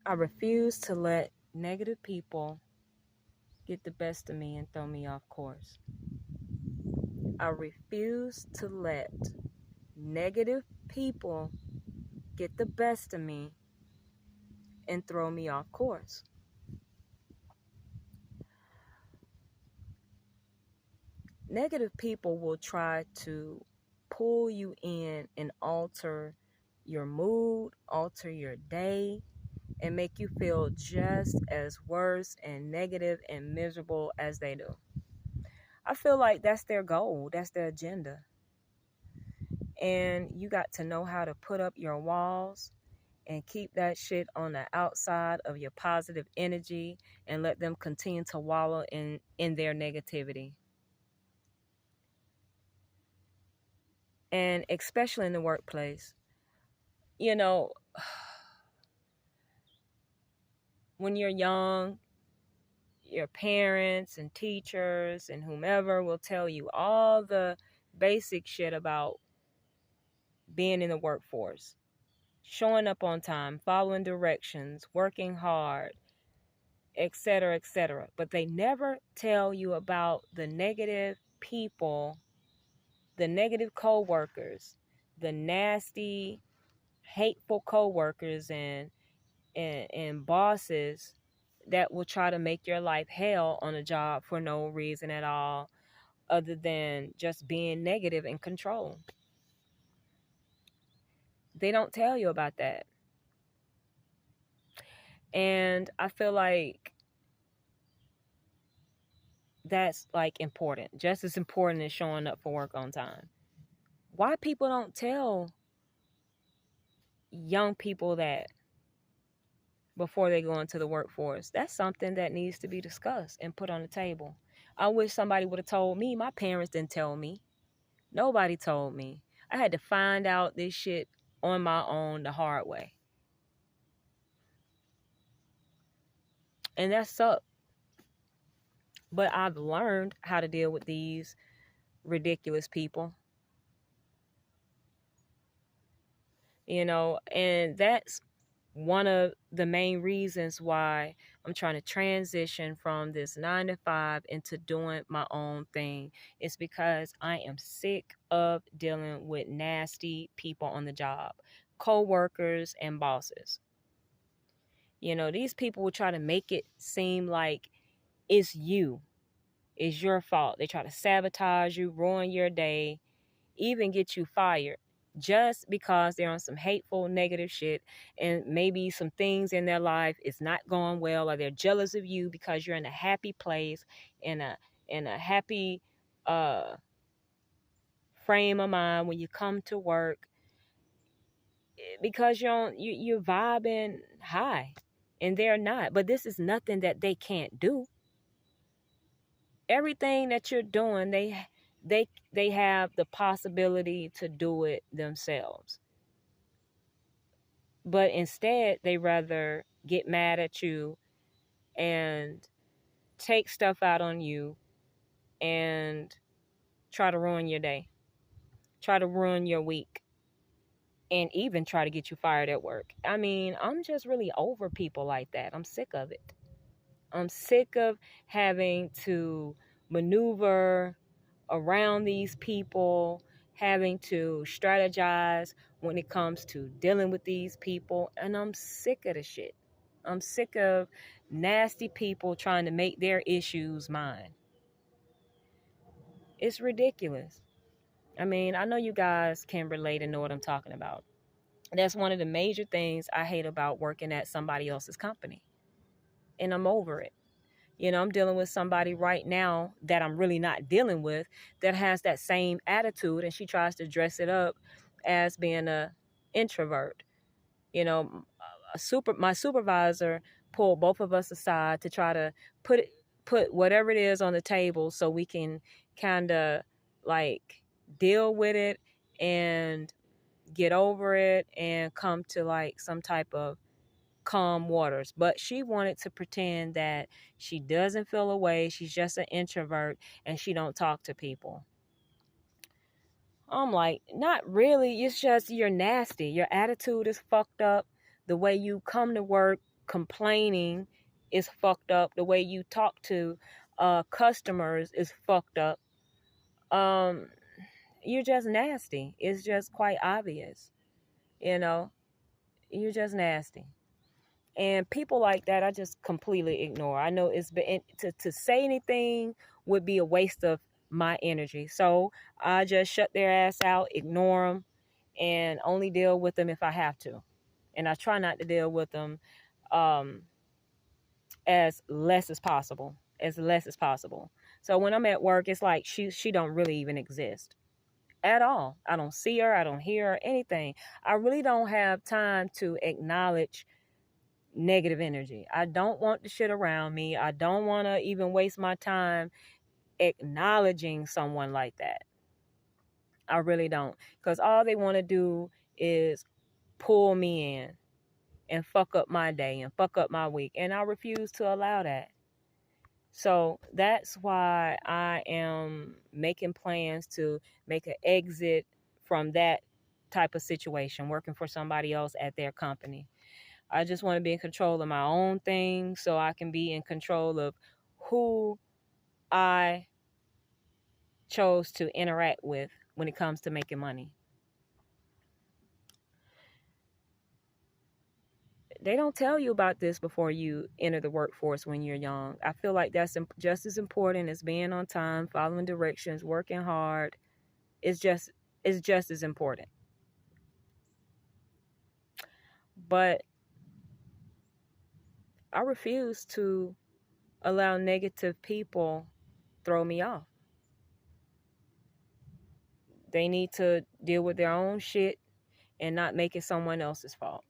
I refuse to let negative people get the best of me and throw me off course. I refuse to let negative people get the best of me and throw me off course. Negative people will try to pull you in and alter your mood, alter your day, and make you feel just as worse and negative and miserable as they do. I feel like that's their goal, that's their agenda. And you got to know how to put up your walls and keep that shit on the outside of your positive energy and let them continue to wallow in their negativity. And especially in the workplace, you know, when you're young, your parents and teachers and whomever will tell you all the basic shit about being in the workforce, showing up on time, following directions, working hard, etc., etc. But they never tell you about the negative people, the negative coworkers, the nasty, hateful coworkers and bosses that will try to make your life hell on a job for no reason at all other than just being negative and control. They don't tell you about that. And I feel like that's like important, just as important as showing up for work on time. Why people don't tell young people that before they go into the workforce? That's something that needs to be discussed and put on the table. I wish somebody would have told me. My parents didn't tell me. Nobody told me. I had to find out this shit on my own the hard way. And that sucked. But I've learned how to deal with these ridiculous people. And that's one of the main reasons why I'm trying to transition from this 9 to 5 into doing my own thing. It's because I am sick of dealing with nasty people on the job, co-workers and bosses. These people will try to make it seem like it's you. It's your fault. They try to sabotage you, ruin your day, even get you fired just because they're on some hateful, negative shit, and maybe some things in their life is not going well, or they're jealous of you because you're in a happy place, in a happy frame of mind when you come to work, because you're vibing high, and they're not. But this is nothing that they can't do. Everything that you're doing, they have the possibility to do it themselves. But instead, they rather get mad at you and take stuff out on you and try to ruin your day, try to ruin your week, and even try to get you fired at work. I mean, I'm just really over people like that. I'm sick of it. I'm sick of having to maneuver around these people, having to strategize when it comes to dealing with these people. And I'm sick of the shit. I'm sick of nasty people trying to make their issues mine. It's ridiculous. I mean, I know you guys can relate and know what I'm talking about. That's one of the major things I hate about working at somebody else's company. And I'm over it. I'm dealing with somebody right now that I'm really not dealing with that has that same attitude, and she tries to dress it up as being a introvert. My supervisor pulled both of us aside to try to put whatever it is on the table so we can kind of like deal with it and get over it and come to like some type of calm waters. But she wanted to pretend that she doesn't feel a way, she's just an introvert and she don't talk to people. I'm like, not really. It's just you're nasty. Your attitude is fucked up. The way you come to work complaining is fucked up. The way you talk to customers is fucked up. You're just nasty. It's just quite obvious. You know, you're just nasty. And people like that, I just completely ignore. I know it's been to say anything would be a waste of my energy. So I just shut their ass out, ignore them, and only deal with them if I have to. And I try not to deal with them as less as possible. So when I'm at work, it's like she don't really even exist at all. I don't see her. I don't hear her, anything. I really don't have time to acknowledge negative energy. I don't want the shit around me. I don't want to even waste my time acknowledging someone like that. I really don't. Because all they want to do is pull me in and fuck up my day and fuck up my week. And I refuse to allow that. So that's why I am making plans to make an exit from that type of situation, working for somebody else at their company. I just want to be in control of my own thing so I can be in control of who I chose to interact with when it comes to making money. They don't tell you about this before you enter the workforce when you're young. I feel like that's just as important as being on time, following directions, working hard. It's just as important. But I refuse to allow negative people throw me off. They need to deal with their own shit and not make it someone else's fault.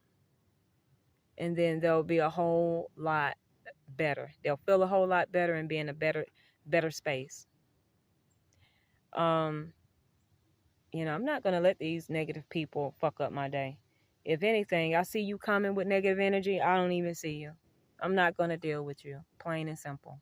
And then they'll be a whole lot better. They'll feel a whole lot better and be in a better space. I'm not going to let these negative people fuck up my day. If anything, I see you coming with negative energy, I don't even see you. I'm not going to deal with you. Plain and simple.